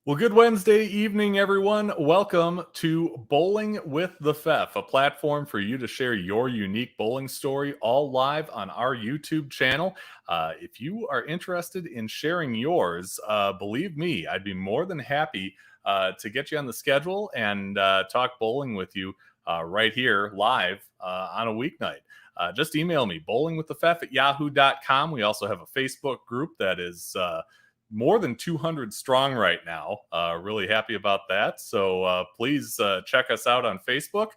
Well, good Wednesday evening, everyone. Welcome to Bowling with the Fef, a platform for you to share your unique bowling story, all live on our YouTube channel. If you are interested in sharing yours, believe me, I'd be more than happy to get you on the schedule and talk bowling with you right here live on a weeknight. Just email me, bowlingwiththefef@yahoo.com. We also have a Facebook group that is more than 200 strong right now. Really happy about that. So please check us out on Facebook.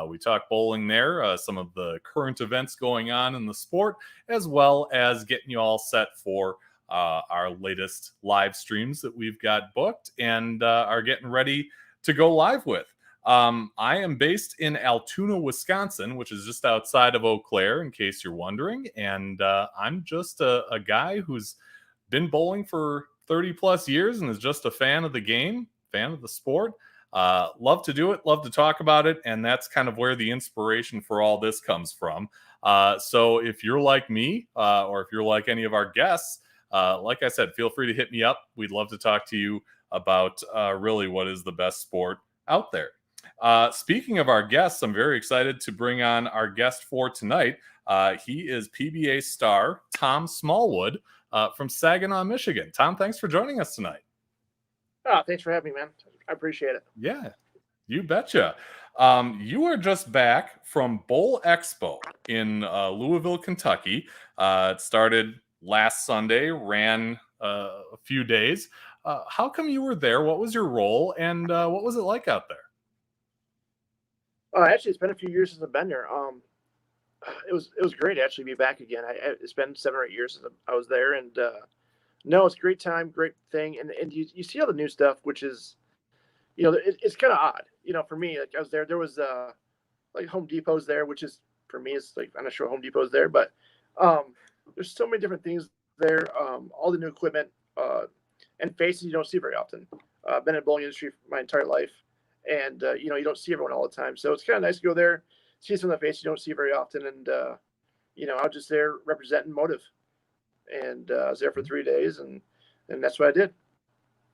We talk bowling there, some of the current events going on in the sport, as well as getting you all set for our latest live streams that we've got booked and are getting ready to go live with. I am based in Altoona, Wisconsin, which is just outside of Eau Claire, in case you're wondering. And I'm just a guy who's been bowling for 30 plus years and is just a fan of the game, fan of the sport. Love to do it, love to talk about it, and that's kind of where the inspiration for all this comes from. So if you're like me, or if you're like any of our guests, like I said, feel free to hit me up. We'd love to talk to you about really what is the best sport out there. Speaking of our guests, I'm very excited to bring on our guest for tonight. He is PBA star Tom Smallwood from Saginaw, Michigan. Tom, thanks for joining us tonight. Oh, thanks for having me, man. I appreciate it. Yeah, you betcha. You are just back from Bowl Expo in Louisville, Kentucky. It started last Sunday, ran a few days. How come you were there? What was your role, and what was it like out there? Actually, it's been a few years since I've been there. It was great to actually be back again. It's been 7 or 8 years since I was there, and no, it's a great time, great thing, and you see all the new stuff, which is, it's kind of odd, for me. Like I was there, there was like Home Depot's there, which is for me, it's like I'm not sure Home Depot's there, but there's so many different things there. All the new equipment and faces you don't see very often. I've been in the bowling industry for my entire life, and you don't see everyone all the time, so it's kind of nice to go there, see some of the faces you don't see very often, and I was just there representing Motive, and I was there for 3 days, and that's what I did.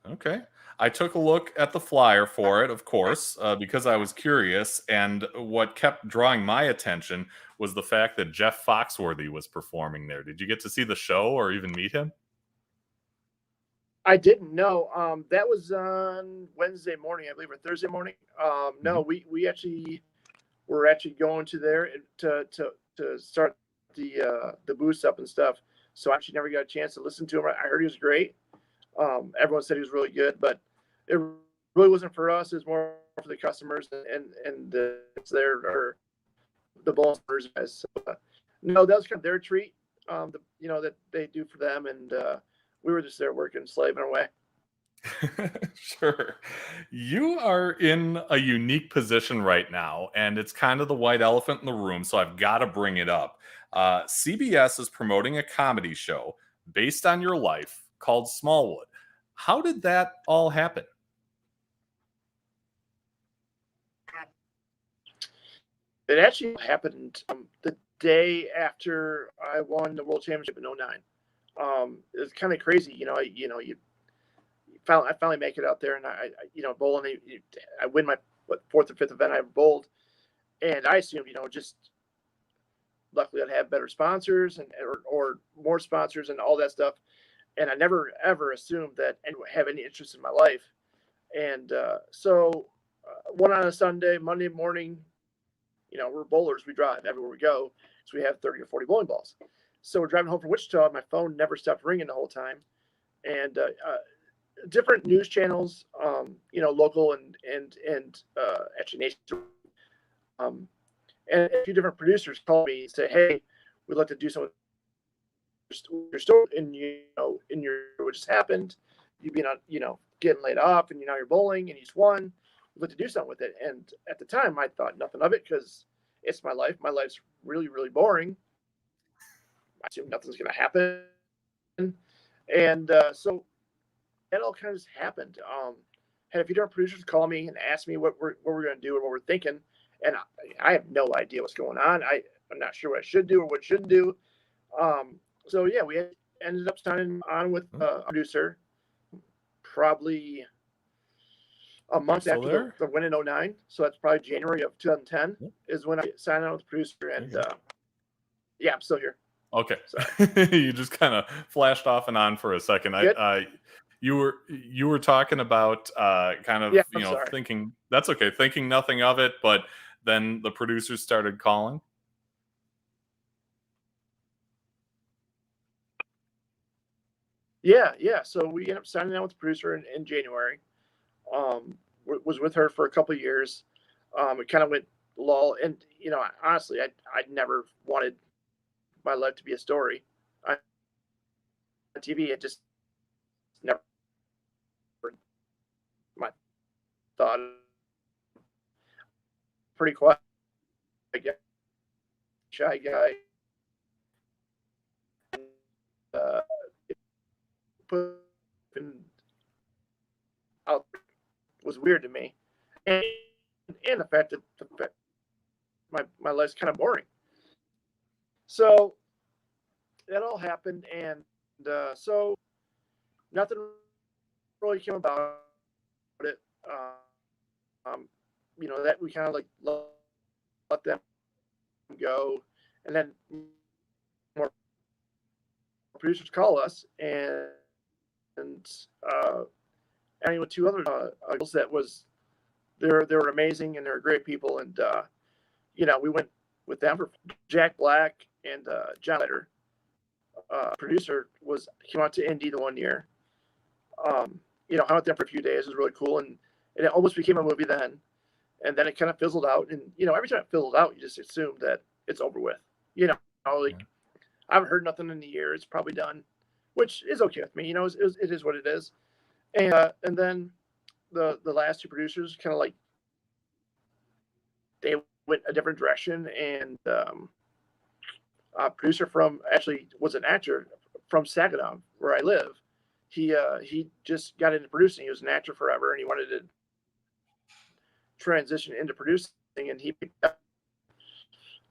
Okay. I took a look at the flyer for it, of course, because I was curious, and what kept drawing my attention was the fact that Jeff Foxworthy was performing there. Did you get to see the show or even meet him? I didn't know. That was on Wednesday morning, I believe, or Thursday morning. No, we actually were actually going to there to start the booths up and stuff. So I actually never got a chance to listen to him. I heard he was great. Everyone said he was really good, but it really wasn't for us. It was more for the customers and the bowlers guys. So, no, that was kind of their treat. That they do for them, and we were just there working, slaving away. Sure. You are in a unique position right now, and it's kind of the white elephant in the room, so I've got to bring it up. CBS is promoting a comedy show based on your life called Smallwood. How did that all happen? It actually happened the day after I won the World Championship in 09. It's kind of crazy, I finally make it out there, and I bowling. I win my fourth or fifth event I ever bowled, and I assumed, just luckily I'd have better sponsors or more sponsors and all that stuff, and I never ever assumed that anyone would have any interest in my life, and so one on a Sunday, Monday morning, we're bowlers, we drive everywhere we go, so we have 30 or 40 bowling balls. So we're driving home from Wichita. My phone never stopped ringing the whole time, and different news channels, local and actually national, and a few different producers called me and say, "Hey, we'd like to do something with your story, and in your what just happened. You've been on, getting laid off, and now you're bowling, and you just won. We'd like to do something with it." And at the time, I thought nothing of it because it's my life. My life's really, really boring. I assume nothing's going to happen, and so it all kind of just happened. Had a few different producers call me and ask me what we're going to do or what we're thinking, and I have no idea what's going on. I'm not sure what I should do or what I shouldn't do. So yeah, we ended up signing on with a producer probably a month Still after there? the win in 09. So that's probably January of 2010 Yep. is when I signed on with the producer. And yeah, I'm still here. Okay. Sorry. You just kind of flashed off and on for a second. Good? You were talking about kind of, Yeah, you I'm know, sorry. thinking that's okay, thinking nothing of it, but then the producers started calling. Yeah, yeah. So we ended up signing on with the producer in January. Was with her for a couple of years. It kind of went lull, and honestly, I never wanted my life to be a story on TV. It just never my thought. Pretty quiet, I guess, shy guy. Uh, put out was weird to me, and the fact that my life's kind of boring. So that all happened, and so nothing really came about it. That we kind of like let them go, and then more producers call us, and I mean with two other girls that was they were amazing and they're great people, and we went with them for Jack Black and John Leiter. Producer came out to Indy the one year. I went there for a few days. It was really cool, and it almost became a movie then. And then it kind of fizzled out. And every time it fizzled out, you just assume that it's over with. Like I haven't heard nothing in a year. It's probably done, which is okay with me. It is what it is. And then the last two producers kind of like they went a different direction, and a producer from actually was an actor from Saginaw where I live. He just got into producing. He was an actor forever, and he wanted to transition into producing, and he picked up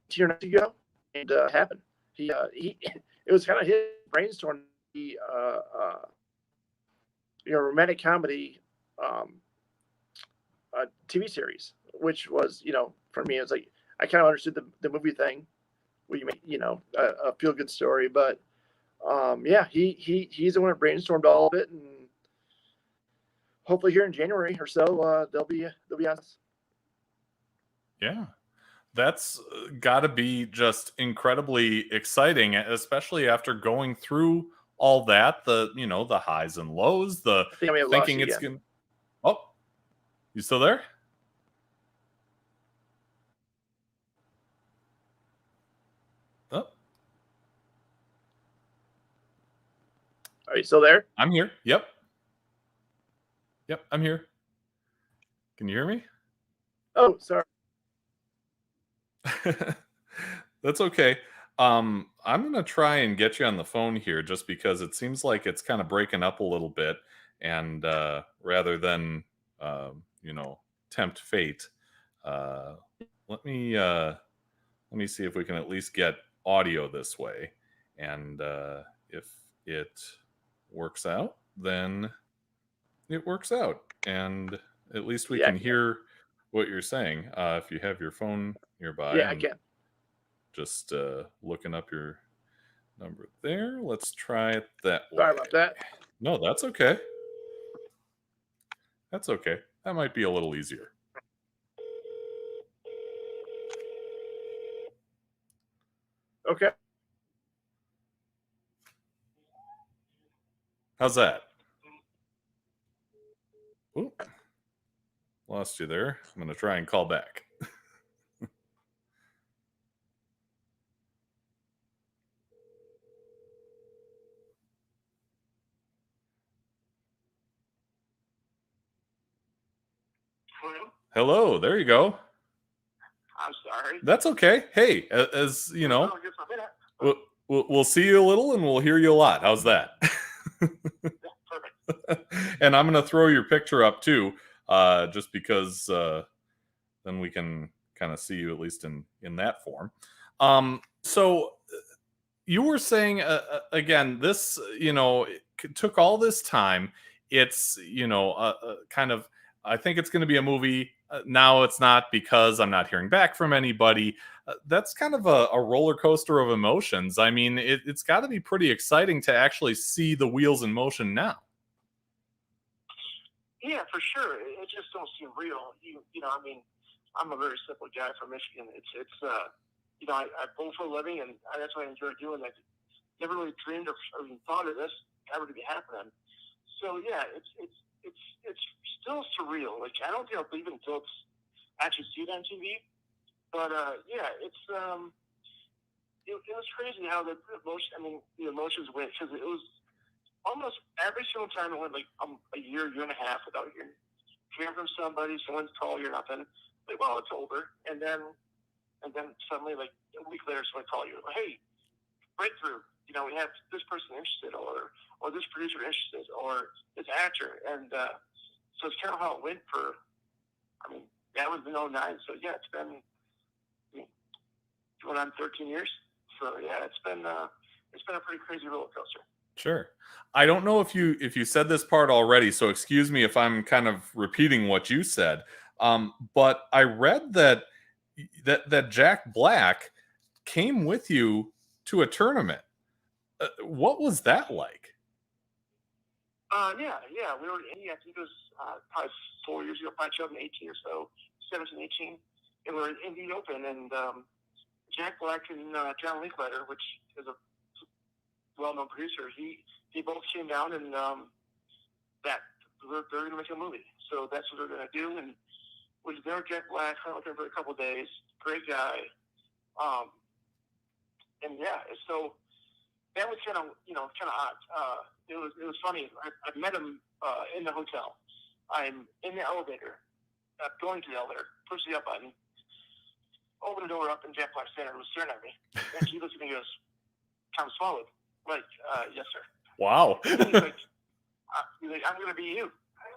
2 years ago, and happened. He it was kind of his brainstorm. The romantic comedy TV series, which was for me, it was like I kind of understood the movie thing, where you make a feel good story, but yeah, he's the one that brainstormed all of it, and hopefully here in January or so, they'll be on. Yeah. That's got to be just incredibly exciting, especially after going through all that, the highs and lows, the I think I may have lost thinking you it's again. going to. Oh, you still there? Oh, Are you still there? I'm here. Yep. Yep, I'm here. Can you hear me? Oh, sorry. That's okay. I'm gonna try and get you on the phone here, just because it seems like it's kind of breaking up a little bit, and rather than tempt fate, uh, let me see if we can at least get audio this way, and if it works out, then it works out, and at least we Yeah, can hear what you're saying. If you have your phone nearby, yeah, I I'm can. just looking up your number there. Let's try it that way. Sorry about that. No, that's okay. That's okay. That might be a little easier. Okay. How's that? Ooh, lost you there. I'm going to try and call back. Hello? Hello, there you go. I'm sorry. That's okay. Hey, as you know, Well, just a minute. we'll see you a little and we'll hear you a lot. How's that? Yeah, perfect. And I'm going to throw your picture up too, just because then we can kind of see you at least in that form. So you were saying again, this it took all this time. It's kind of I think it's going to be a movie. Now it's not because I'm not hearing back from anybody. That's kind of a roller coaster of emotions. I mean, it's got to be pretty exciting to actually see the wheels in motion now. Yeah, for sure. It just don't seem real. You know, I mean, I'm a very simple guy from Michigan. It's you know, I bowl for a living, and that's what I enjoy doing. I never really dreamed or even thought of this ever to be happening. So yeah, it's still surreal. Like, I don't think I'll believe it until it's actually see it on TV. But yeah, it was crazy how the emotion. I mean, the emotions went, because it was almost every single time it went like a year and a half without hearing from somebody. Someone's call you or nothing. Like, well, it's over, and then suddenly, like a week later, someone call you. Hey, breakthrough. You know, we have this person interested, or this producer interested, or this actor, and so it's kind of how it went for. I mean, that was in '09, so yeah, it's been going on 13 years. So yeah, it's been a pretty crazy roller coaster. Sure. I don't know if you said this part already, so excuse me if I'm kind of repeating what you said. But I read that Jack Black came with you to a tournament. What was that like? Yeah. We were in Indy. I think it was probably 4 years ago, probably 2018 or so, 17, 18. And we were in Indy Open, and Jack Black and John Linkletter, which is a well-known producer, they both came down, and that they're going to make a movie. So that's what they're going to do. And was there Jack Black, hung with him for a couple of days, great guy. And yeah, so that was kind of odd. It was funny. I met him in the hotel. I'm in the elevator, going to the elevator, push the up button, open the door up, and Jack Black Center was staring at me. And he looks at me and goes, "Tom Smallwood." Like, yes, sir. Wow. He's like, I'm going to be you.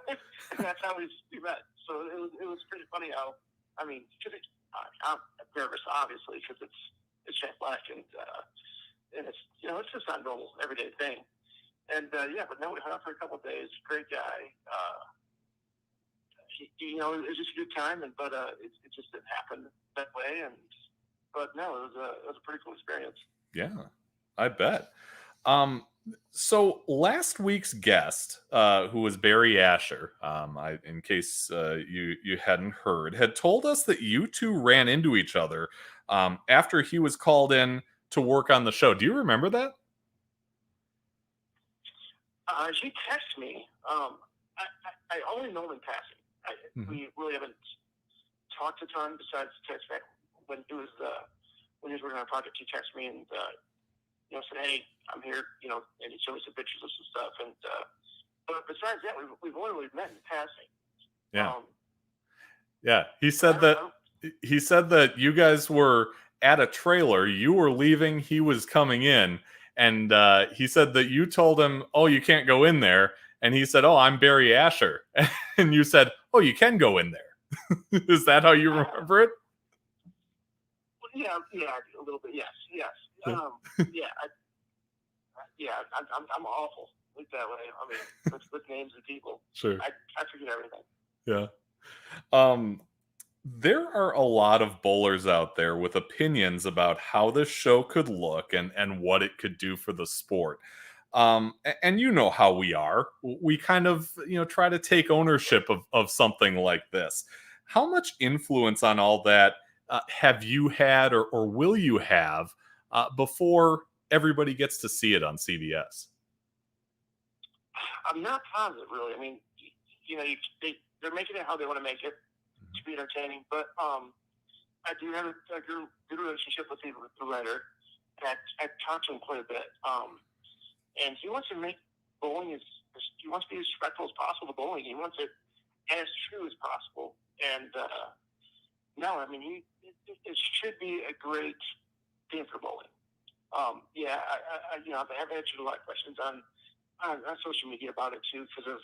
And that's how we met. So it was pretty funny how, I mean, because I'm nervous, obviously, because it's Jack Black, and it's, you know, it's just not normal, everyday thing. And yeah, but no, we hung out for a couple of days. Great guy. You know, it was just a good time, but it just didn't happen that way. But no, it was a pretty cool experience. Yeah, I bet. So last week's guest, who was Barry Asher, in case you hadn't heard, had told us that you two ran into each other after he was called in to work on the show. Do you remember that? She texted me. I only know him in passing. We really haven't talked a ton besides text back when he was working on a project. He texted me and said, "Hey, I'm here," and he showed me some pictures of some stuff. And but besides that, we've only really met in passing. Yeah. Yeah. He said that you guys were at a trailer. You were leaving. He was coming in. And he said that you told him, "Oh, you can't go in there." And he said, "Oh, I'm Barry Asher." And you said, "Oh, you can go in there." Is that how you remember it? Yeah, a little bit. Yes. I'm awful like that way. I mean, with names and people. Sure. I forget everything. Yeah. There are a lot of bowlers out there with opinions about how this show could look and what it could do for the sport. And you know how we are. We kind of, try to take ownership of something like this. How much influence on all that have you had or will you have before everybody gets to see it on CBS? I'm not positive, really. I mean, they're making it how they want to make it to be entertaining, but I do have a good relationship with the writer. I talked to him quite a bit, and he wants to make bowling he wants to be as respectful as possible to bowling. He wants it as true as possible, and no, I mean, it should be a great thing for bowling. I've answered a lot of questions on social media about it too, because of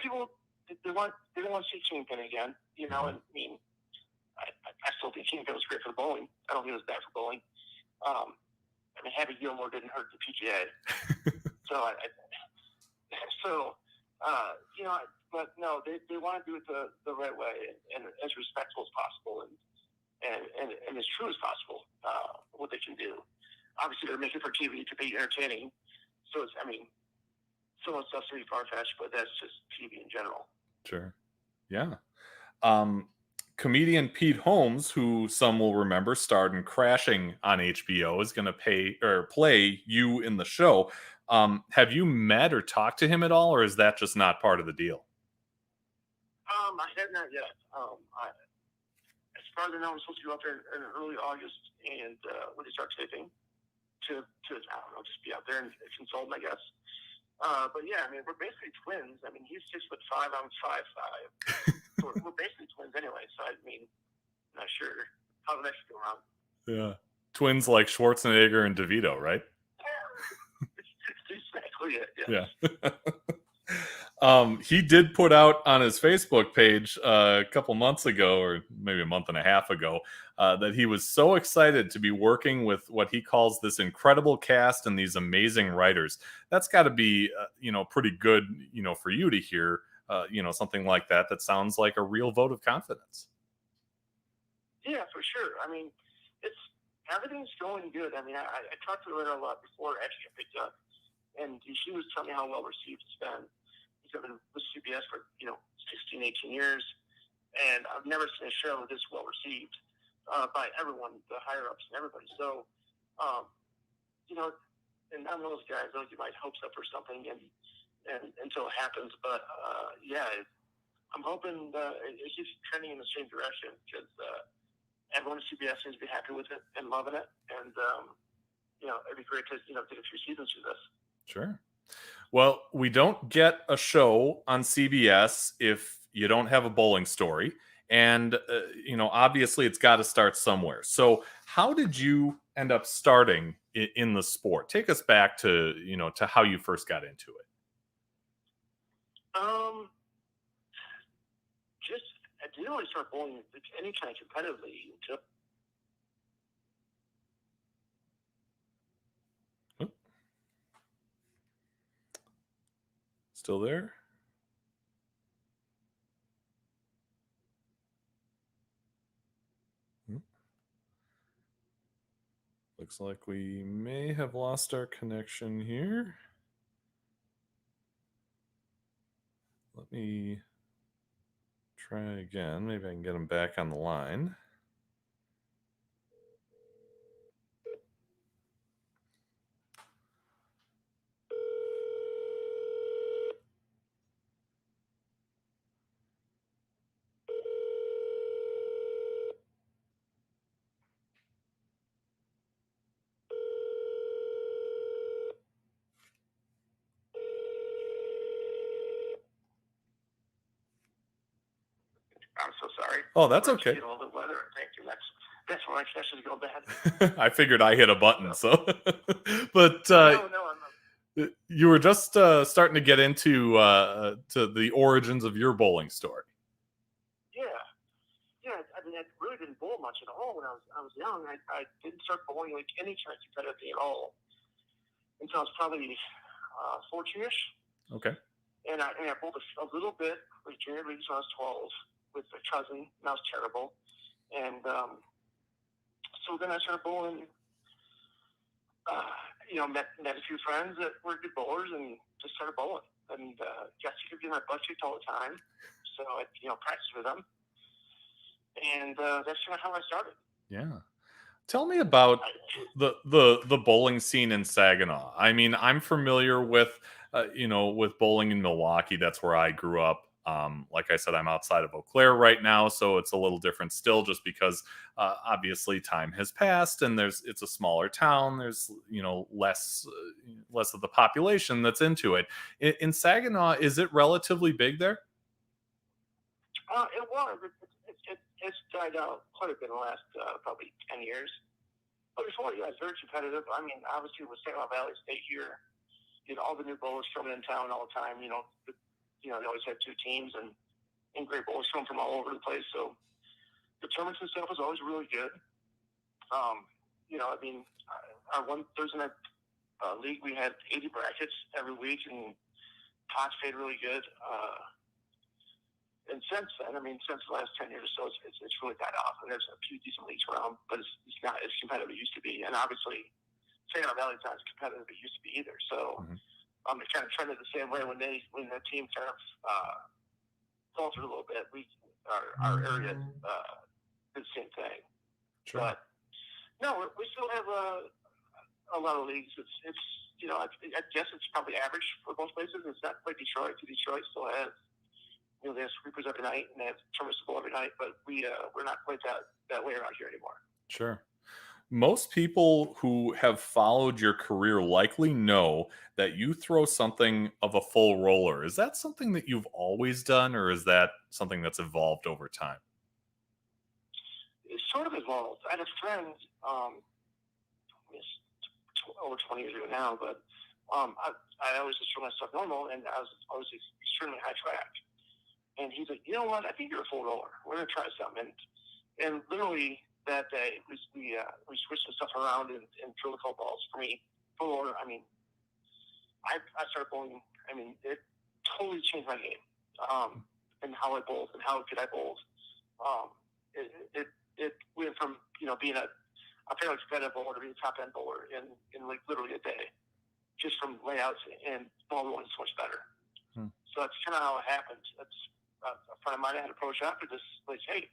people they don't want to see Kingpin again. And I mean, I still think Kingpin was great for bowling. I don't think it was bad for bowling. I mean, having Gilmore didn't hurt the PGA. but no, they want to do it the right way and as respectful as possible and as true as possible, what they can do. Obviously, they're making for TV to be entertaining. So it's, I mean, some of the stuff's really far-fetched, but that's just TV in general. Sure. Yeah. Comedian Pete Holmes, who some will remember starred in Crashing on HBO, is going to play you in the show. Have you met or talked to him at all, or is that just not part of the deal? I have not yet. As far as I know, I'm supposed to go out there in early August, and when they start taping, to I don't know, just be out there and consult, I guess. But yeah, I mean, we're basically twins. I mean, he's 6'5", I'm 5'5". So we're basically twins anyway. So I mean, I'm not sure how the next go around. Yeah, twins like Schwarzenegger and DeVito, right? Exactly it. Yes. Yeah. He did put out on his Facebook page a couple months ago, or maybe a month and a half ago, that he was so excited to be working with what he calls this incredible cast and these amazing writers. That's got to be, pretty good, for you to hear, something like that. That sounds like a real vote of confidence. Yeah, for sure. I mean, everything's going good. I mean, I talked to her a lot before it actually got picked up, and she was telling me how well received it's been. I've been with CBS for 16, 18 years, and I've never seen a show this well received by everyone, the higher ups and everybody. So, and I'm one of those guys that get my hopes up for something and until it happens. But yeah, I'm hoping it keeps trending in the same direction because everyone at CBS seems to be happy with it and loving it, and it'd be great to get a few seasons through this. Sure. Well, we don't get a show on CBS if you don't have a bowling story. And, obviously it's got to start somewhere. So how did you end up starting in the sport? Take us back to, to how you first got into it. I didn't really start bowling any kind of competitively until Still there? Looks like we may have lost our connection here. Let me try again. Maybe I can get him back on the line. I'm so sorry. Oh, that's okay. Get all the weather. Thank you. That's why my connections go bad. I figured I hit a button, so. But No, I'm not. You were just starting to get into to the origins of your bowling story. Yeah. I mean, I really didn't bowl much at all when I was young. I didn't start bowling like any kind of competitively at all until I was probably 14-ish. Okay. And I bowled a little bit with junior leagues when I was 12 with a cousin, and I was terrible. And so then I started bowling. Met a few friends that were good bowlers and just started bowling. And guess you could get my butt kicked all the time. So I practiced with them. And that's kind of how I started. Yeah. Tell me about the bowling scene in Saginaw. I mean, I'm familiar with, with bowling in Milwaukee. That's where I grew up. Like I said, I'm outside of Eau Claire right now, so it's a little different still just because obviously time has passed and it's a smaller town. There's, less of the population that's into it. In Saginaw, is it relatively big there? It was. It's died out quite a bit in the last probably 10 years. But before, yeah, it's very competitive. I mean, obviously with Saginaw Valley State here, all the new bowlers coming in town all the time. They always had two teams and great bowlers come from all over the place. So the tournaments and stuff was always really good. Our one Thursday night league, we had 80 brackets every week, and pots paid really good. and since then, I mean, since the last 10 years or so, it's really died off. And there's a few decent leagues around, but it's not as competitive as it used to be. And obviously, Saginaw Valley's not as competitive as it used to be either. So it kind of trended the same way when the team kind of faltered a little bit. Our area did the same thing. Sure. But no, we still have a lot of leagues. It's I guess it's probably average for most places. It's not like Detroit. Detroit still has, they have sweepers every night and they have tournaments every night, but we're not quite that way around here anymore. Sure. Most people who have followed your career likely know that you throw something of a full roller. Is that something that you've always done, or is that something that's evolved over time? It's sort of evolved. I had a friend, over 20 years ago now, but I always just threw myself normal, and I was always extremely high track. And he's like, you know what? I think you're a full roller. We're gonna try something. And literally that day, we switched some stuff around and drilled a couple balls. For me, full roller. I mean, I started bowling. I mean, it totally changed my game, and how I bowled and how good I bowled. It went from being a fairly competitive bowler to being a top end bowler in like literally a day, just from layouts and ball rolling so much better. So that's kind of how it happened. That's a friend of mine I had approached after this, like, hey,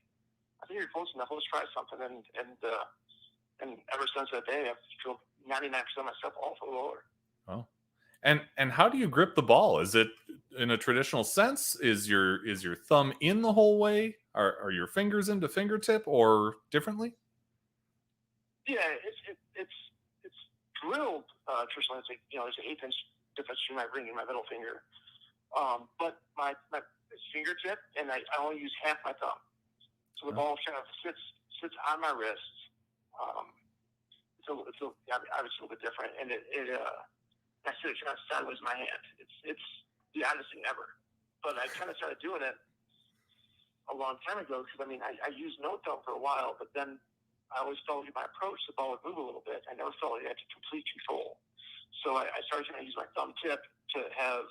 I think you're close enough. Let's try something. And ever since that day, I've drilled 99% of my stuff all for the roller. Oh, and how do you grip the ball? Is it in a traditional sense? Is your thumb in the whole way? Are your fingers into fingertip or differently? Yeah, it's drilled traditionally. It's like there's an 1/8 inch difference between my ring and my middle finger. But my fingertip, and I only use half my thumb, so the ball kind of sits on my wrist. It's obviously a little bit different, and I sit it kind of sideways in my hand. It's the oddest thing ever, but I kind of started doing it a long time ago because I used no thumb for a while, but then I always felt like my approach, the ball would move a little bit. I never felt like I had complete control, so I started trying to use my thumb tip to have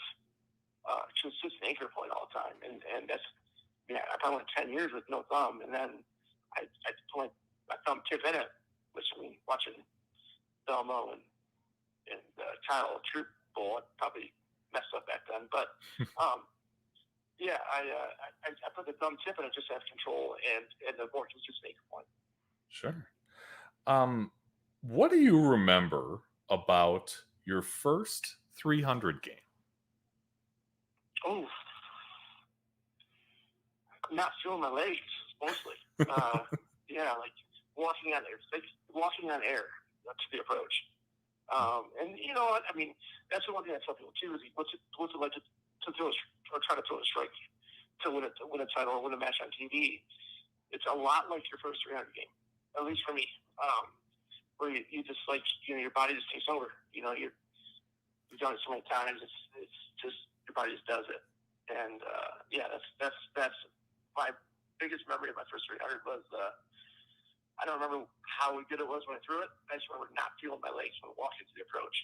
consistent anchor point all the time, and that's I probably went 10 years with no thumb, and then I put my thumb tip in it, which watching Belmo and Kyle Troop bowl, it probably messed up back then, but I put the thumb tip in it just to have control and the more consistent anchor point. Sure. What do you remember about your first 300 game? Oh, not feeling my legs mostly. Like walking on air, to the approach. And you know what? I mean, that's the one thing I tell people too is what's it like to throw or try to throw a strike to win a title or win a match on TV. It's a lot like your first 300 game, at least for me. Where you just like your body just takes over. You've done it so many times. It's just your body just does it. And that's my biggest memory of my first 300 was I don't remember how good it was when I threw it. I just remember not feeling my legs when walking to the approach.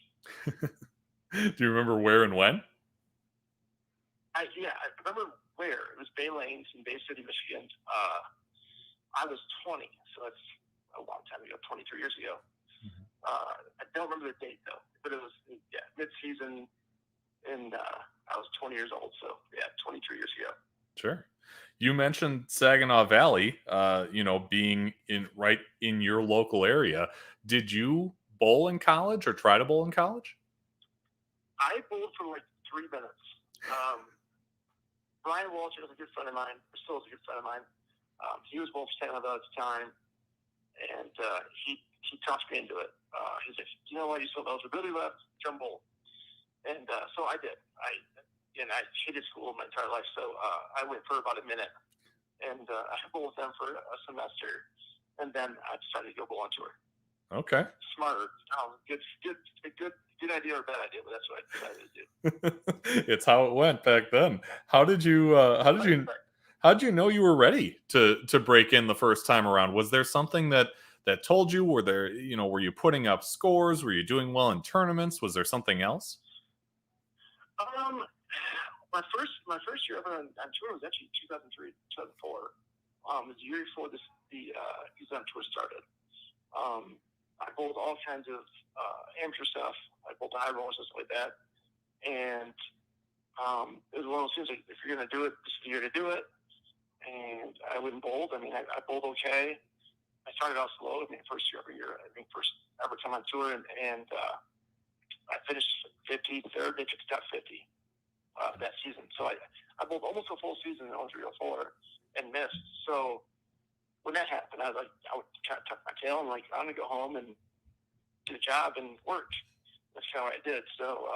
Do you remember where and when? I remember where. It was Bay Lanes in Bay City, Michigan. I was 20, so it's a long time ago, 23 years ago. I don't remember the date though, but it was mid-season, and I was 20 years old. So 23 years ago. Sure. You mentioned Saginaw Valley, being right in your local area. Did you bowl in college or try to bowl in college? I bowled for like 3 minutes. Brian Walsh was a good friend of mine, still is a good friend of mine. He was bowling for Saginaw Valley at the time, and he talked me into it. He's like, you know what, you still have eligibility left, jump bowl. And so I did. I hated school my entire life, so I went for about a minute, and I bowled with them for a semester, and then I decided to go bowl on tour. Okay. Smarter. Good idea or bad idea, but that's what I decided to do. It's how it went back then. How did you know you were ready to break in the first time around? Was there something that told you? Were you putting up scores? Were you doing well in tournaments? Was there something else? my first year ever on tour was actually 2003, 2004. It was the year before the Youth on Tour started. I bowled all kinds of amateur stuff. I bowled high rollers, stuff like that. And it was one of those things like, if you're going to do it, this is the year to do it. And I went and bowled. I mean, I bowled okay. I started out slow. I mean, first year every year. I think first ever time on tour. And I finished 53rd. They took the top 50 that season. So I bowled almost a full season in 03-04 and missed. So when that happened, I was like, I would kind of tuck my tail and like, I'm going to go home and do a job and work. That's kind of what I did. So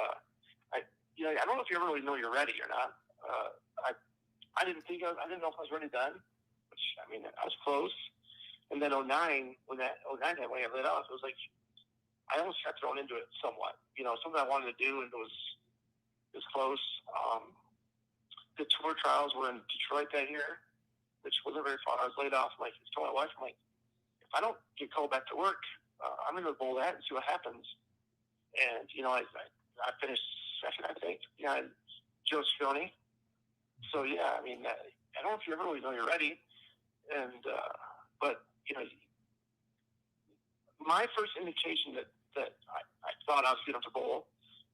I don't know if you ever really know you're ready or not. I didn't know if I was ready then, which, I mean, I was close. And then 09, when I got laid off, it was like, I almost got thrown into it somewhat. Something I wanted to do, and it was close. The tour trials were in Detroit that year, which wasn't very far. I was laid off. I told my wife, I'm like, if I don't get called back to work, I'm going to bowl that and see what happens. And, I finished second, I think, behind Joe Schione. So, yeah, I mean, I don't know if you ever really know you're ready. And, but, my first indication that I thought I was good enough to bowl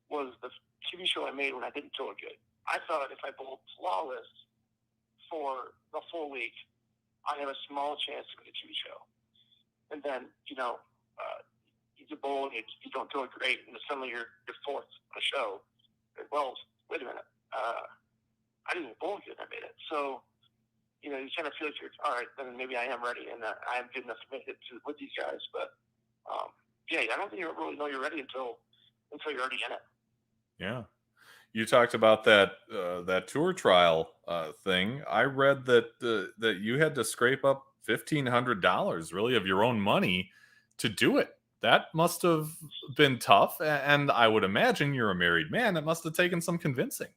was the TV show I made when I didn't throw it good. I thought if I bowled flawless for the full week, I'd have a small chance to get a TV show. And then, you bowl and you don't do it great, and suddenly you're fourth on a show. Well, wait a minute. I didn't bowl good. I made it. So, you kind of feel like you're all right. Then maybe I am ready, and I am good enough to make it with these guys. But I don't think you really know you're ready until you're already in it. Yeah. You talked about that tour trial thing. I read that you had to scrape up $1,500 really of your own money to do it. That must have been tough, and I would imagine you're a married man. It must have taken some convincing.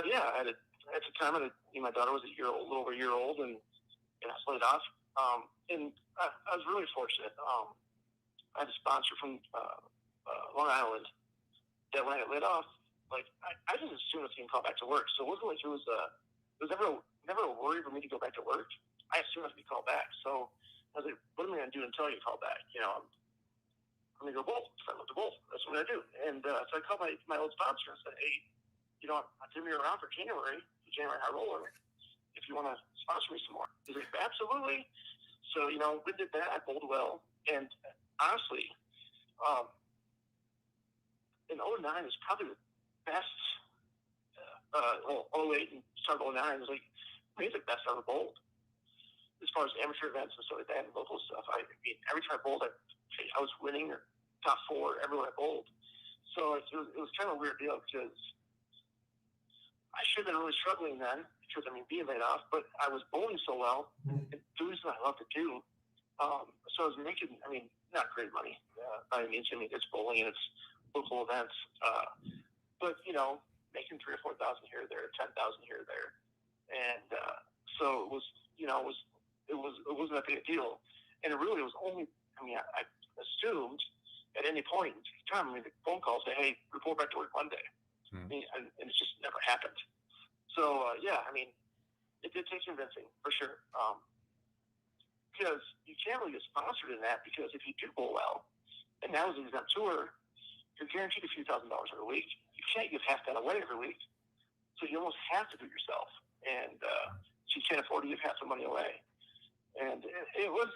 Yeah, at the time, my daughter was a little over a year old, and I was laid off. And I was really fortunate. I had a sponsor from Long Island that when I got laid off, I just assumed I was getting called back to work. So it wasn't like it was never a worry for me to go back to work. I assumed I was going to be called back. So I was like, what am I going to do until I get called back? I'm going to go bowl. I love to bowl. That's what I do. And so I called my old sponsor and said, hey, I'm going to be around for January High Roller. If you want to sponsor me some more. He's like, absolutely. So, we did that. I bowled well. And honestly, in 09 is probably the best, 08 and start of 09 was maybe the best I ever bowled. As far as amateur events and stuff like that and local stuff, I mean, every time I bowled, I was winning or top 4 everywhere I bowled. So it was kind of a weird deal because I should have been really struggling then because, being laid off, but I was bowling so well and doing something I love to do. So I was making, not great money by any means. It's bowling and it's local events. But, making $3,000 or $4,000 here or there, $10,000 here or there. And so it was, it wasn't a big deal. And it really was only, I assumed at any point in time, the phone call say, hey, report back to work Monday. And it just never happened. So, it did take convincing, for sure. Because you can't really get sponsored in that, because if you do bowl well, and that was an exempt tour, you're guaranteed a few $1,000s every week. You can't give half that away every week. So you almost have to do it yourself. And so you can't afford to give half the money away. And it was,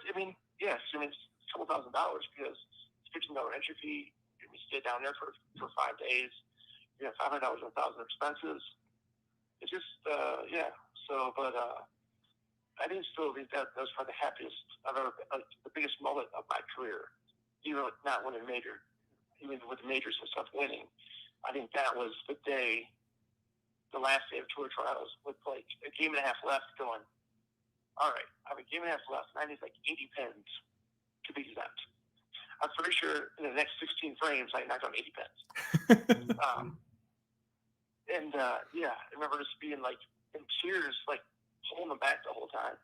yes, it's a couple $1,000 because it's $15 entry fee. You stay down there for 5 days. You have $500 and $1,000 expenses. It's just, So, but I didn't still think that was probably the happiest I've ever been, the biggest moment of my career. Even not winning major, even with majors and stuff winning. I think that was the day, the last day of tour trials, with a game and a half left, going, all right, I have a game and a half left, and I need 80 pins to be exempt. I'm pretty sure in the next 16 frames, I knocked out 80 pins. I remember just being in tears, holding them back the whole time.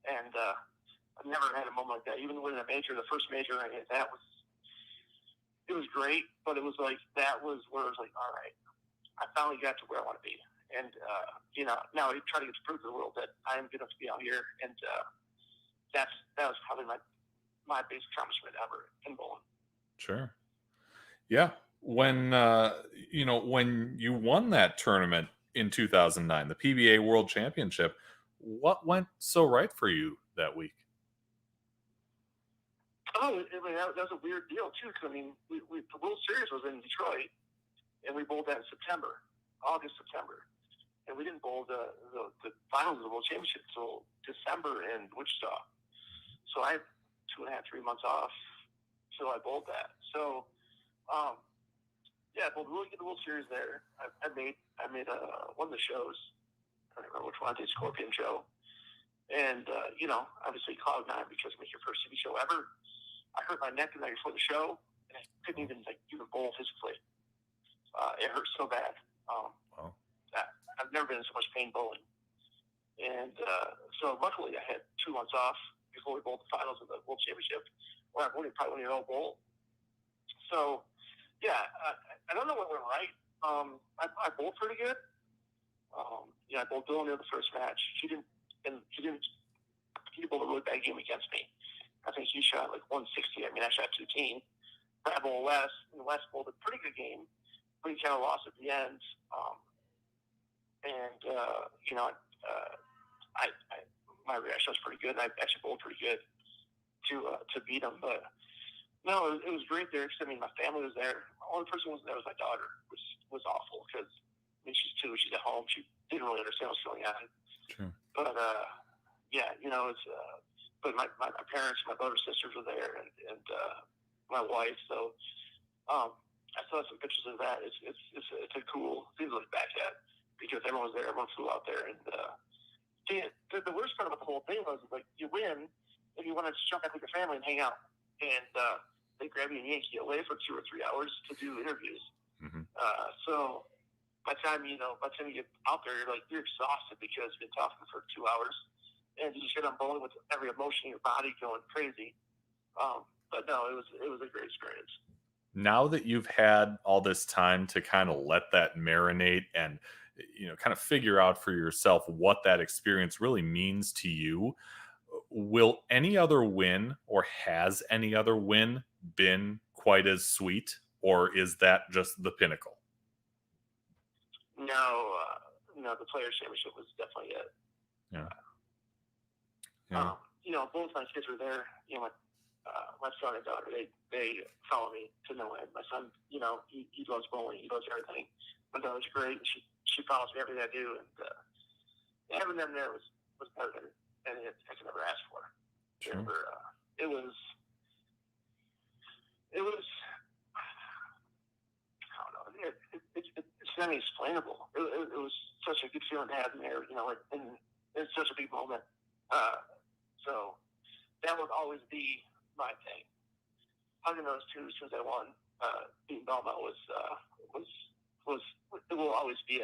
And I've never had a moment like that. Even winning a major, the first major I hit, it was great, but it was that was where it was all right, I finally got to where I want to be. And, now I try to get to prove to the world that I am good enough to be out here. And that was probably my biggest accomplishment ever in bowling. Sure. Yeah. When, when you won that tournament in 2009, the PBA World Championship, what went so right for you that week? Oh, that was a weird deal, too. Because, the World Series was in Detroit, and we bowled that in August, September. And we didn't bowl the finals of the World Championship until December in Wichita. So I had 2.5, 3 months off till I bowled that. So, I bowled really good the World Series there. I made one of the shows. I don't remember which one. I did Scorpion show. And, obviously cloud nine because it was your first TV show ever. I hurt my neck the night before the show, and I couldn't even bowl physically. It hurt so bad. Wow. I've never been in so much pain bowling. And so luckily I had 2 months off before we bowled the finals of the World Championship, where I probably won an bowl. So, I don't know what went right. I bowled pretty good. I bowled Bill near the first match. He bowled a really bad game against me. I think he shot 160. I shot 210. I bowled Wes, and Wes bowled a pretty good game, but he kind of lost at the end. My reaction was pretty good. I actually bowled pretty good to beat him. But no, it was great there. Because my family was there. The only person who was there was my daughter, which was awful because she's 2. She's at home. She didn't really understand what's going on. Sure. But it's. But my parents, my brothers, sisters were there, and my wife. So I saw some pictures of that. It's a cool thing to look back at because everyone was there. Everyone flew out there, and the worst part about the whole thing was you win and you want to jump back with your family and hang out, and they grab you and yank you away for 2 or 3 hours to do interviews. Mm-hmm. So by the time you get out there, you're exhausted because you've been talking for 2 hours, and you just get on bowling with every emotion in your body going crazy. But no, it was a great experience. Now that you've had all this time to kind of let that marinate and kind of figure out for yourself what that experience really means to you, will any other win, or has any other win been quite as sweet, or is that just the pinnacle? No, the Players Championship was definitely it. Yeah. Both my kids were there. My son and daughter, they follow me to no end. My son, he loves bowling. He loves everything. My daughter's great. She follows me everything I do, and having them there was better than anything I could ever ask for. Sure. It was. I don't know. It's unexplainable. It was such a good feeling to have them there. And it's such a big moment. So that would always be my thing. Hugging those two as soon as I won, beating Belmont it will always be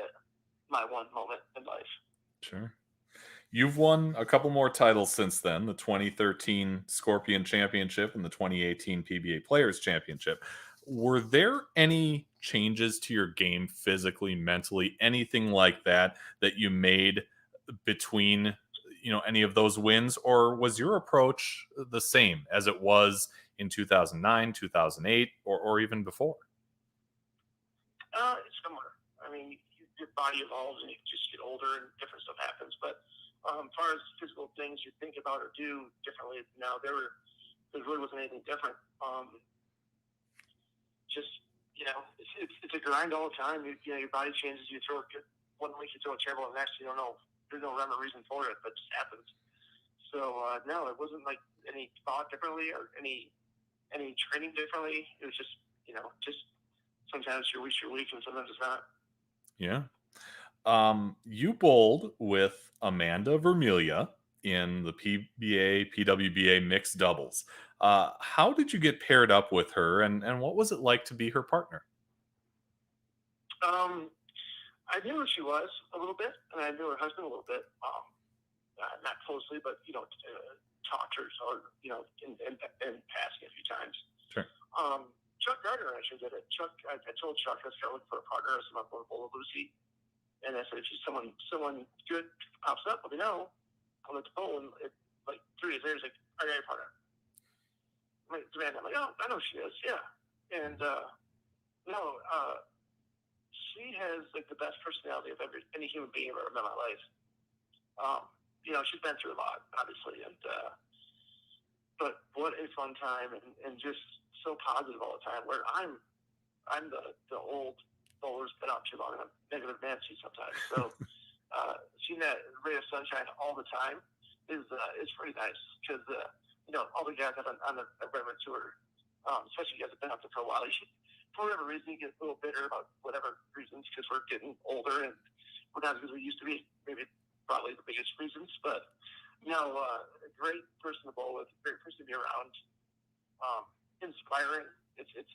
my one moment in life. Sure. You've won a couple more titles since then, the 2013 Scorpion Championship and the 2018 PBA Players Championship. Were there any changes to your game physically, mentally, anything like that you made between any of those wins, or was your approach the same as it was in 2009, 2008, or even before? It's similar. Your body evolves and you just get older and different stuff happens. But as far as physical things you think about or do differently now, there really wasn't anything different. It's a grind all the time. Your body changes. You throw one week, you throw a terrible, and next you don't know. There's no rhyme or reason for it, but it just happens. So no, it wasn't any thought differently or any training differently. It was just sometimes your week's your week and sometimes it's not. Yeah. You bowled with Amanda Vermilyea in the PBA PWBA mixed doubles. How did you get paired up with her, and what was it like to be her partner? I knew who she was a little bit, and I knew her husband a little bit. Not closely, but talked to her, and passing a few times. Sure. Chuck partner actually did it. Chuck, I told Chuck I started looking for a partner. I said, I'm going to bowl with Lucy. And I said, if someone good pops up, let me know. I'll let the bowl. And like 3 days later, he's like, I got your partner. I'm like, Amanda. I'm like, oh, I know she is. Yeah. And she has like the best personality of any human being I've ever met in my life. She's been through a lot, obviously, and but what a fun time and just so positive all the time. Where I'm the old bowler's been out too long and I'm negative Nancy sometimes. So seeing that ray of sunshine all the time is pretty nice because all the guys on the Vermilyea Tour, especially you guys have been out there for a while. You should, for whatever reason, you get a little bitter about whatever reasons because we're getting older and we're not as good as we used to be. Maybe probably the biggest reasons, but a great person to bowl with, a great person to be around, inspiring. It's an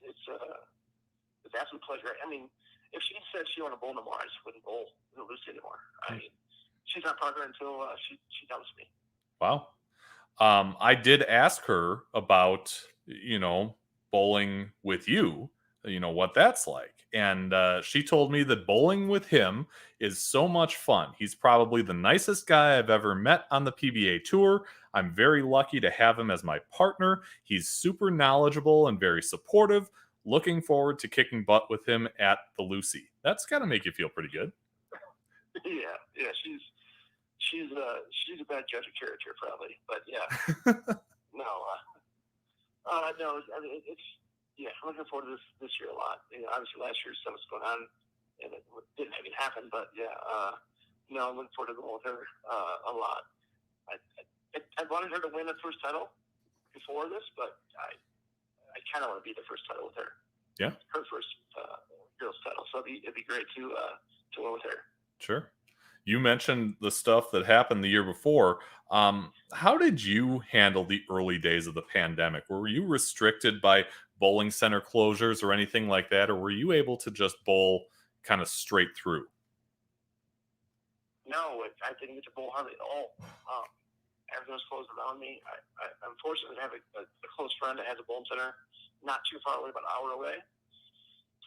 absolute pleasure. I mean, if she said she wanted to bowl no more, I just wouldn't bowl with Lucy anymore. I mean, she's not partner until she dumps me. Wow. I did ask her about, bowling with you, what that's like. And she told me that bowling with him is so much fun. He's probably the nicest guy I've ever met on the PBA Tour. I'm very lucky to have him as my partner. He's super knowledgeable and very supportive. Looking forward to kicking butt with him at the Lucy. That's got to make you feel pretty good. Yeah. She's a bad judge of character, probably. But yeah, no. I mean, I'm looking forward to this year a lot. Obviously last year stuff was going on, and it didn't even happen. But yeah, I'm looking forward to going with her a lot. I wanted her to win the first title before this, but I kind of want to be the first title with her. Yeah, her first girls title. So it'd be great to win with her. Sure. You mentioned the stuff that happened the year before. How did you handle the early days of the pandemic? Were you restricted by bowling center closures or anything like that, or were you able to just bowl kind of straight through? No, I didn't get to bowl hardly at all. Everything was closed around me. I'm fortunate to have a close friend that has a bowling center not too far away, about an hour away.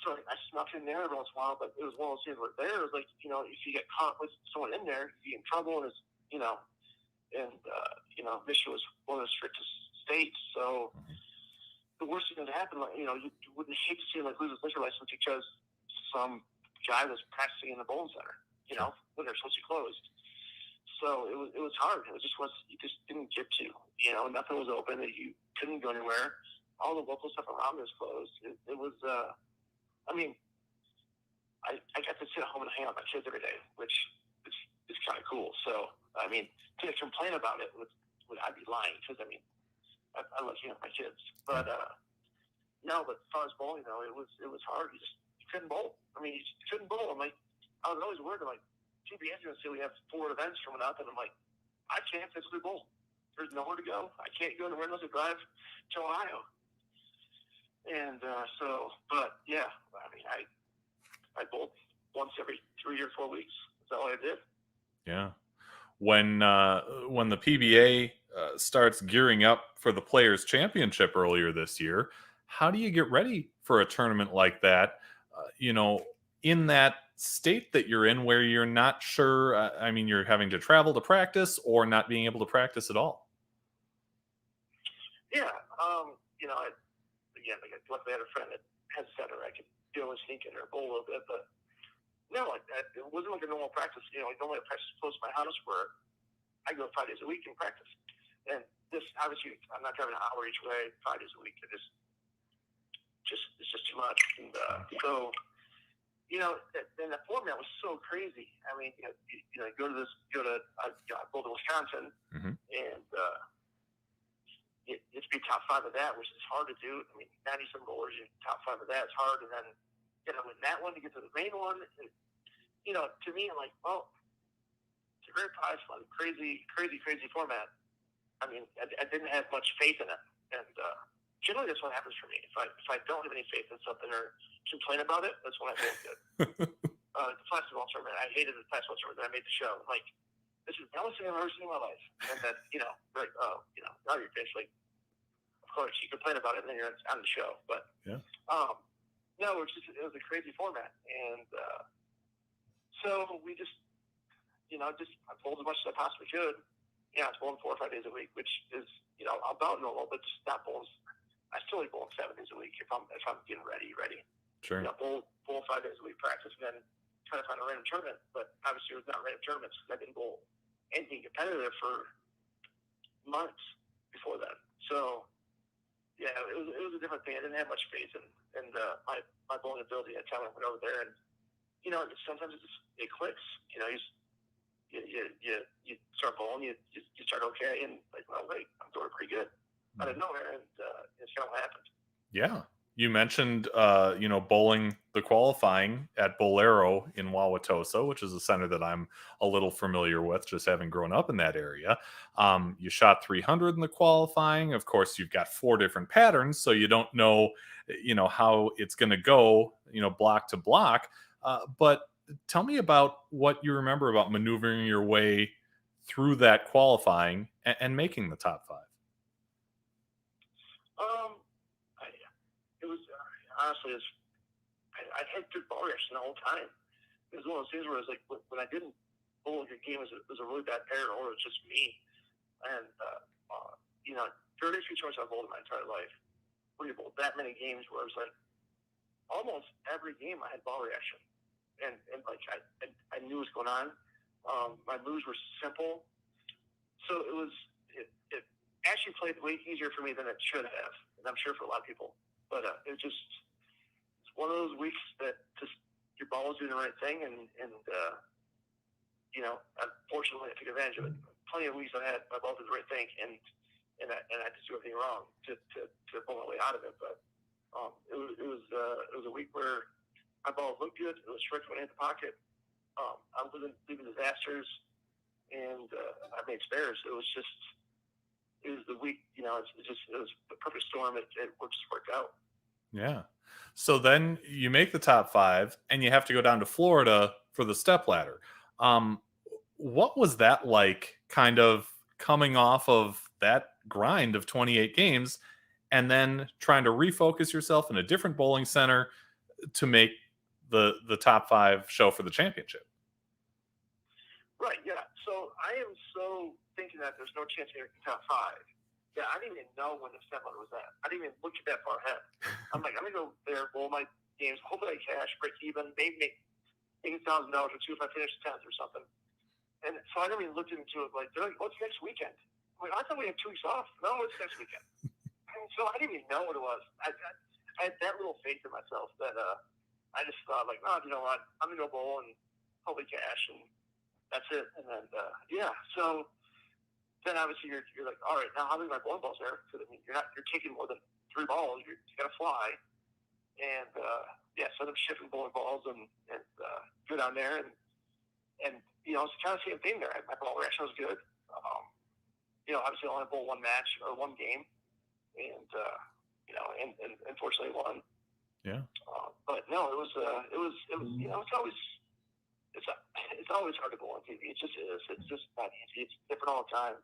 So I snuck in there every once in a while, but it was one of those things where there was like, if you get caught with someone in there, you get in trouble, and Michigan was one of the strictest states. So the worst thing that happened, you wouldn't hate to see him lose his liquor license because some guy was practicing in the bowling center, when they're supposed to be closed. So it was hard. You just didn't get to, nothing was open. You couldn't go anywhere. All the local stuff around was closed. It was, I got to sit at home and hang out with my kids every day, which is kind of cool. So, to complain about it, I'd be lying because, I love hanging out with my kids. But, no, but as far as bowling, though, it was hard. You couldn't bowl. You couldn't bowl. I was always worried. PBA is going to say we have 4 events coming up, and I'm like, I can't physically bowl. There's nowhere to go. I can't go anywhere unless I drive to Ohio. And but yeah, I bowled once every 3 or 4 weeks. That's all I did. Yeah. When the PBA starts gearing up for the Players Championship earlier this year, how do you get ready for a tournament like that? In that state that you're in, where you're not sure. You're having to travel to practice, or not being able to practice at all. Yeah. Luckily I had a friend that has a center. I could go and sneak in or bowl a little bit, but no, it wasn't like a normal practice. Normally I practice close to my house where I go 5 days a week and practice. And this, obviously, I'm not driving an hour each way 5 days a week. It's just too much. And then the format was so crazy. I bowled to Wisconsin, mm-hmm. and it's be top 5 of that, which is hard to do. 90-some bowlers, you're top 5 of that. It's hard, and then win that one to get to the main one. And, to me, I'm like, well, it's a very prizeful, crazy format. I didn't have much faith in it, and generally that's what happens for me. If I don't have any faith in something or complain about it, that's when I feel good. The plastic ball tournament, I hated the plastic ball tournament. I made the show. I'm like, this is the only thing I've ever seen in my life. And then, now you're finished. Like, of course, you complain about it, and then you're on the show. But Yeah. No, it was a crazy format, and so we just, I bowled as much as I possibly could. Yeah, I was bowling 4 or 5 days a week, which is, about normal, but just not bowling. I still like bowling 7 days a week if I'm getting ready. Sure. Bowl 5 days a week practice, and then try to find a random tournament. But obviously, it was not random tournaments because I didn't bowl anything competitive for months before that. So yeah, it was a different thing. I didn't have much faith in my bowling ability at the time I went over there, and sometimes it clicks. You start bowling, you start okay, and like, well, wait, I'm doing pretty good out of nowhere, and it's kind of what happened. Yeah. You mentioned, bowling the qualifying at Bolero in Wauwatosa, which is a center that I'm a little familiar with, just having grown up in that area. You shot 300 in the qualifying. Of course, you've got 4 different patterns, so you don't know, how it's going to go, block to block. But tell me about what you remember about maneuvering your way through that qualifying and making the top 5. It was honestly, I had good ball reaction the whole time. It was one of those things where it was like when I didn't bowl a good game, it was a really bad pair, or it was just me. And very few choices I've bowled in my entire life. Where you bowled that many games where it was like almost every game I had ball reaction, and like I knew what was going on. My moves were simple, so it actually played way easier for me than it should have, and I'm sure for a lot of people. But it's one of those weeks that just your ball was doing the right thing, and unfortunately I took advantage of it. Plenty of weeks I had my ball did the right thing, and I just do everything wrong to pull my way out of it. But it was a week where my ball looked good. It was strict when I hit the pocket. I wasn't leaving disasters, and I made spares. It was the week. It was the perfect storm. It just worked out. Yeah. So then you make the top 5 and you have to go down to Florida for the step ladder. What was that like, kind of coming off of that grind of 28 games and then trying to refocus yourself in a different bowling center to make the top 5 show for the championship? Right, yeah. So I am so thinking that there's no chance of making top 5. Yeah, I didn't even know when the step ladder was at. I didn't even look at that far ahead. I'm like, I'm going to go there, bowl my games, hopefully I cash, break even, maybe make $8,000 or $2 if I finish 10th or something. And so I never even looked into it. Like, they're like, what's next weekend? I'm like, I thought we had 2 weeks off. No, it's next weekend. And so I didn't even know what it was. I had that little faith in myself that I just thought, like, no, you know what? I'm going to go bowl and hopefully cash, and that's it. And then, so then obviously you're like, all right, now how many of my bowling balls there? Because you're taking more than 3 balls. You got to fly. And so I'm shifting bowling balls and go down there, and it's kind of the same thing there. My ball reaction was good. Obviously I only bowl 1 match or 1 game, and unfortunately won. Yeah. But no, it was it's always hard to bowl on TV. It just is. It's just not easy. It's different all the time.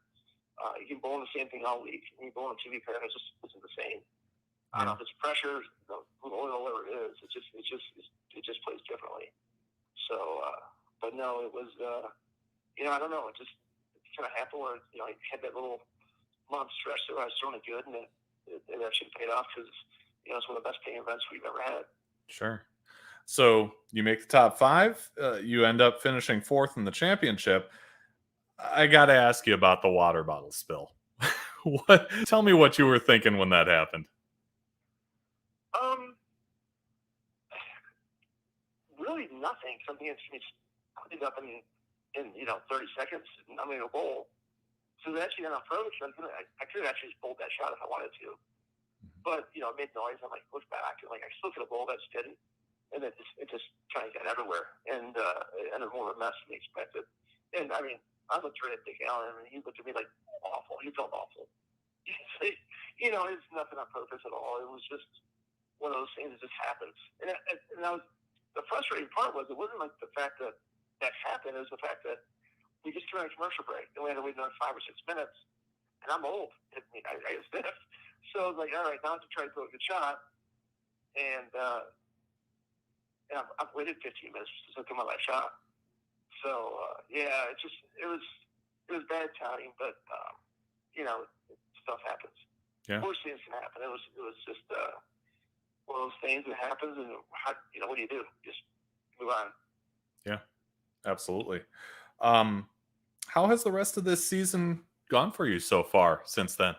You can bowl the same thing all week, and you bowl on TV pattern, it just isn't the same. I don't know if it's pressure, whatever it is. It just plays differently. So, but no, it was. I don't know. It kind of happened where I had that little month stretch where I was throwing it good, and it actually paid off because it's one of the best paying events we've ever had. Sure. So you make the top 5. You end up finishing 4th in the championship. I got to ask you about the water bottle spill. Tell me what you were thinking when that happened. Really nothing. Something that's cleaned up in 30 seconds, and I'm going to bowl. So actually, on approach, I could have actually just bowled that shot if I wanted to. But, it made noise. I'm like, look back. And, like, I still could have bowled that steady. And it just kind of got everywhere. And it ended more of a mess than expected. And, I mean, I looked right at Dick Allen, and he looked at me like awful. He felt awful. It's nothing on purpose at all. It was just one of those things that just happens. And that was the frustrating part was it wasn't like the fact that happened. It was the fact that we just came on a commercial break, and we had to wait another 5 or 6 minutes. And I'm old. I was stiff. So I was like, all right, now I have to try to throw a good shot. And I've waited 15 minutes to throw my last shot. So yeah, it was bad timing, but stuff happens. Yeah. Worst things can happen. It was just one of those things that happens, and what do you do? Just move on. Yeah, absolutely. How has the rest of this season gone for you so far since then?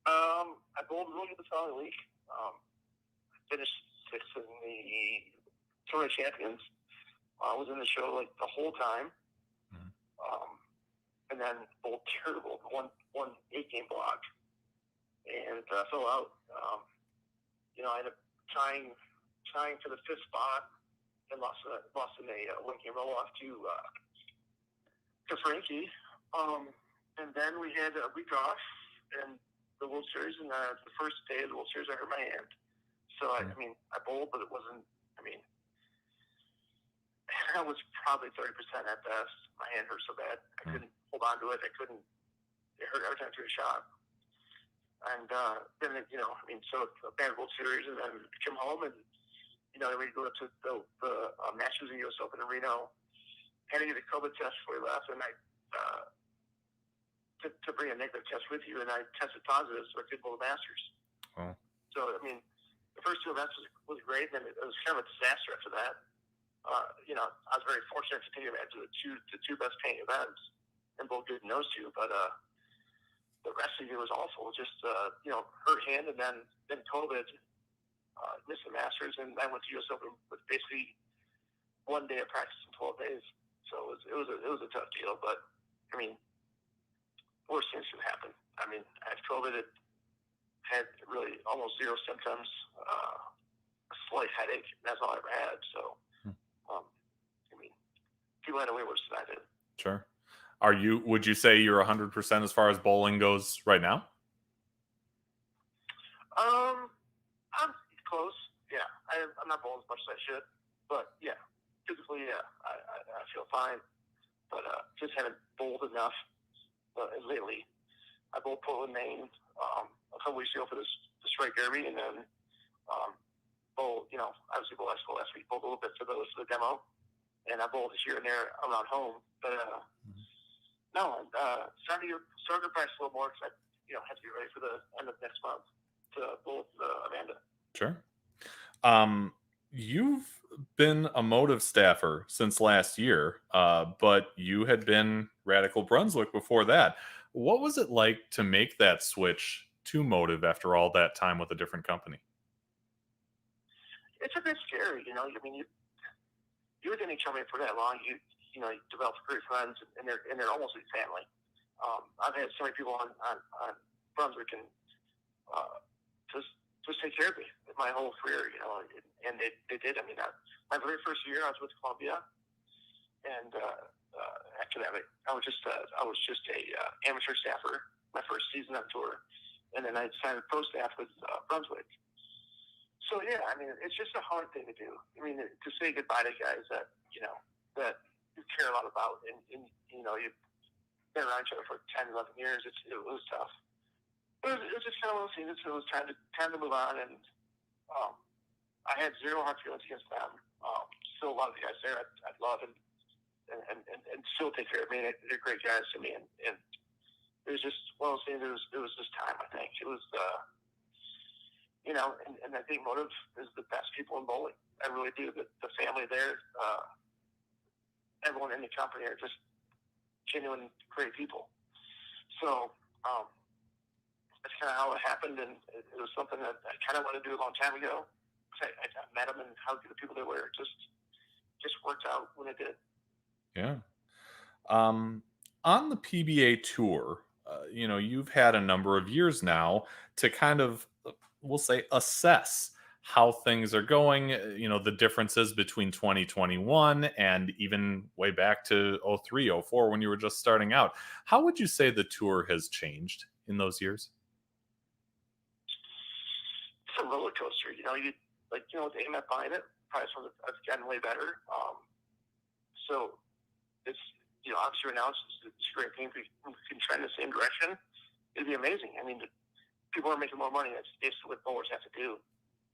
I bowled really good the following week. Finished sixth in the Tour of Champions. I was in the show like the whole time. And then bowled terrible, one 8-game block, and fell out. I ended up trying for the 5th spot and lost in a 1-game roll off to Frankie. And then we had a week off in the World Series, and the first day of the World Series, I hurt my hand. So I bowled, but it wasn't. I was probably 30% at best. My hand hurt so bad I couldn't hold on to it. It hurt every time I threw a shot. And then so a bad World Series, and then come home, and we go to the Masters and U.S. Open in Reno. Had to get a COVID test before we left, and I to bring a negative test with you, and I tested positive, so I couldn't bowl the Masters. Oh. So the first 2 events was great, and then it was kind of a disaster after that. I was very fortunate to take advantage of the two best paying events, and both good in those 2. But the rest of the year was awful. Just hurt hand, and then COVID, missed the Masters, and I went to U.S. Open with basically 1 day of practice in 12 days. So it was a tough deal. But worst things can happen. I had COVID. It had really almost 0 symptoms. A slight headache. And that's all I ever had. So. People had a way worse than I did. Sure. Would you say you're 100% as far as bowling goes right now? I'm close. Yeah. I'm not bowling as much as I should. But yeah, physically, yeah, I feel fine. But just haven't bowled enough lately. I bowled Portland, Maine a couple weeks ago for the Strike Derby, and then bowled, obviously bowled last week, bowled a little bit for the demo. And I bowled here and there around home, but no, starting to practice a little more because I have to get ready for the end of next month to bowl with Amanda. Sure. You've been a motive staffer since last year, but you had been Radical Brunswick before that. What was it like to make that switch to motive after all that time with a different company? It's a bit scary, you're with any company for that long, you develop great friends, and they're almost like family. I've had so many people on Brunswick and just take care of me my whole career, and they did. My very first year I was with Columbia, and after that I was just a amateur staffer my first season on tour, and then I signed a pro staff with Brunswick. So yeah, it's just a hard thing to do. To say goodbye to guys that that you care a lot about, and you've been around each other for 10, 11 years. It was tough. But it was just kind of one of those things. It was time to move on, and I had 0 hard feelings against them. Still, a lot of the guys there I'd love and still take care of me. They're great guys to me, and it was just one of those things. It was just time. I think it was. And I think Motive is the best people in bowling. I really do. The family there, everyone in the company are just genuine, great people. So that's kind of how it happened, and it was something that I kind of wanted to do a long time ago. I met them, and how good the people they were. It just worked out when it did. Yeah. On the PBA Tour, you've had a number of years now to kind of, we'll say, assess how things are going, the differences between 2021 and even way back to 03, 04 when you were just starting out. How would you say the tour has changed in those years? It's a roller coaster, with the AMF behind it, price has gotten way better. So it's, obviously right now it's a great thing. If we can trend in the same direction, it'd be amazing. people are making more money. That's basically what bowlers have to do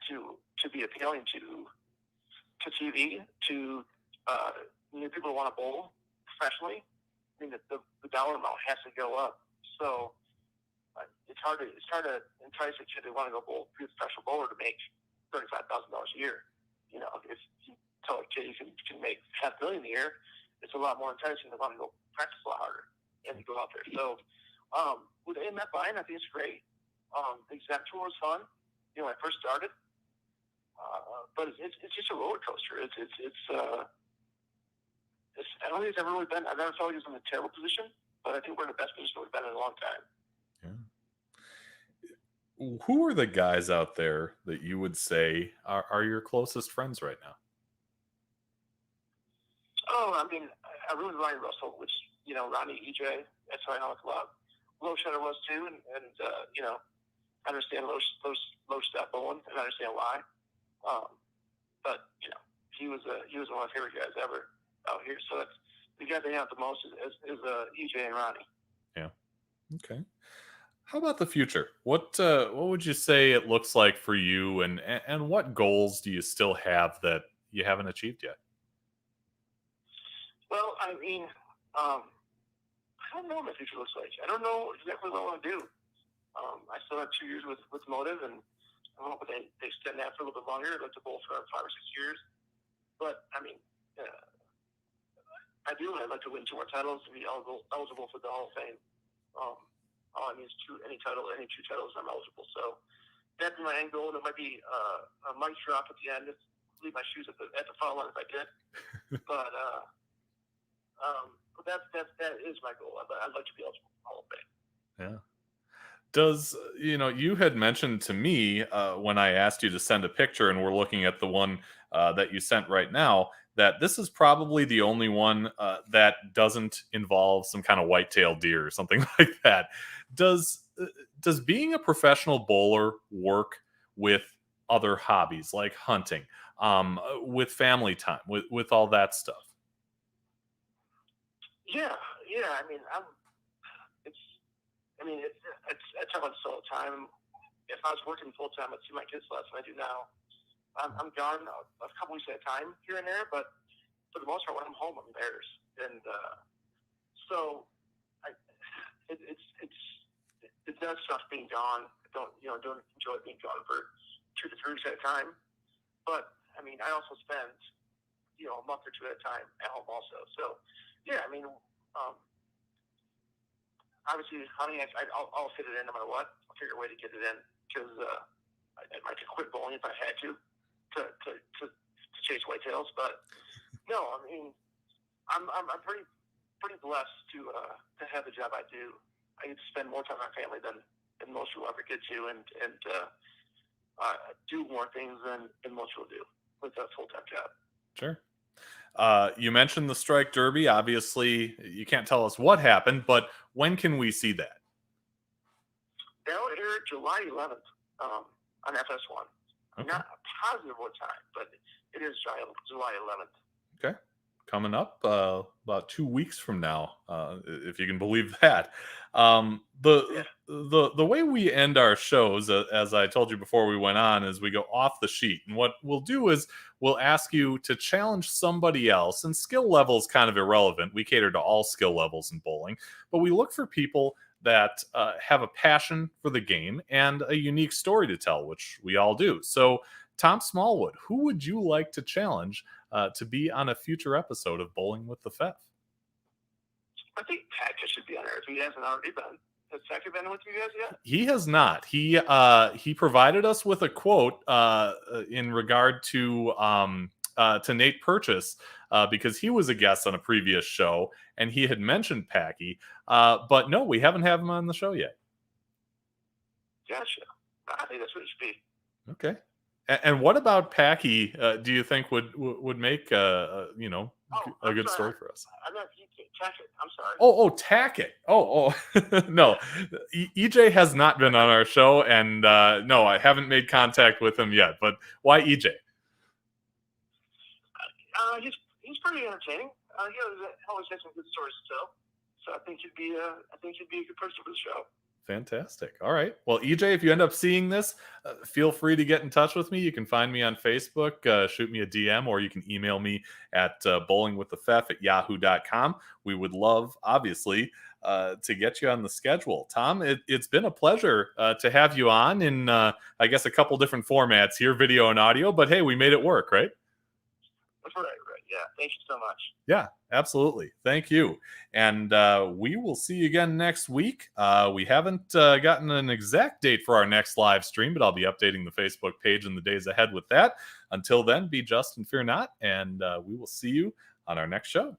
to be appealing to TV, to people who want to bowl professionally. I mean, the dollar amount has to go up. So it's hard to entice a kid to want to go bowl, be a professional bowler to make $35,000 a year. You know, if you tell a kid you can make $500,000 a year, it's a lot more enticing to want to go practice a lot harder and to go out there. So with AMF buying, I think it's great. The exec tour was fun. You know, when I first started, but it's just a roller coaster. I don't think it's ever really been. I never felt like it was in a terrible position, but I think we're in the best position we've been in a long time. Yeah. Who are the guys out there that you would say are your closest friends right now? Oh, I mean, I really like Russell, which, you know, Ronnie, EJ, that's who I know with a lot. Low Shutter was too, and you know, I understand low step bowling, and I understand why. But you know, he was one of my favorite guys ever out here. So that's the guy they have the most is EJ and Ronnie. Yeah. Okay. How about the future? What would you say it looks like for you, and what goals do you still have that you haven't achieved yet? Well, I mean, I don't know what my future looks like. I don't know exactly what I want to do. I still have 2 years with Motive, and I'm hoping they extend that for a little bit longer. I'd like to bowl for 5 or 6 years. But, I mean, ideally, I'd like to win 2 more titles and be eligible for the Hall of Fame. All I need is any 2 titles, I'm eligible. So that'd be my end goal. There might be a mic drop at the end. Just leave my shoes at the foul line if I did. But that is my goal. I'd like to be eligible for the Hall of Fame. Yeah. Does, you had mentioned to me when I asked you to send a picture, and we're looking at the one that you sent right now, that this is probably the only one that doesn't involve some kind of white-tailed deer or something like that. Does being a professional bowler work with other hobbies like hunting, with family time, with all that stuff? Yeah. I mean, I tell myself all the time, if I was working full time, I'd see my kids less than I do now. I'm gone a couple weeks at a time here and there, but for the most part, when I'm home, I'm theirs. And so it does suck being gone. I don't enjoy being gone for 2 to 3 weeks at a time. But I mean, I also spend a month or 2 at a time at home also. So yeah, I mean. Obviously, hunting, I'll fit it in no matter what. I'll figure a way to get it in because I might quit bowling if I had to chase whitetails. But no, I mean, I'm pretty blessed to have the job I do. I get to spend more time with my family than most people ever get to, and do more things than most people do with a full-time job. Sure. You mentioned the Strike Derby. Obviously, you can't tell us what happened, but when can we see that? That'll air July 11th on FS1. I'm not positive what time, but it is July 11th. Okay. Coming up about 2 weeks from now, if you can believe that. The way we end our shows, as I told you before we went on, is we go off the sheet. And what we'll do is we'll ask you to challenge somebody else. And skill level is kind of irrelevant. We cater to all skill levels in bowling. But we look for people that have a passion for the game and a unique story to tell, which we all do. So, Tom Smallwood, who would you like to challenge to be on a future episode of Bowling with the Fef? I think Patrick should be on there if he hasn't already been. Has Patrick been with you guys yet? He has not. He provided us with a quote in regard to Nate Purchase because he was a guest on a previous show and he had mentioned Packy. But no, we haven't had him on the show yet. Gotcha. I think that's what it should be. Okay. And what about Packy? Do you think would make a good story for us? I'm not Tackett. I'm sorry. Oh, Tackett. Oh, no. EJ has not been on our show, and no, I haven't made contact with him yet. But why EJ? He's pretty entertaining. He always has some good stories to tell. So I think he'd be a good person for the show. Fantastic. All right. Well, EJ, if you end up seeing this, feel free to get in touch with me. You can find me on Facebook, shoot me a DM, or you can email me at bowlingwiththefef@yahoo.com. We would love, obviously, to get you on the schedule. Tom, it's been a pleasure to have you on in, I guess, a couple different formats here, video and audio. But hey, we made it work, right? That's right. Yeah. Thank you so much. Yeah, absolutely. Thank you. And we will see you again next week. We haven't gotten an exact date for our next live stream, but I'll be updating the Facebook page in the days ahead with that. Until then, be just and fear not. And we will see you on our next show.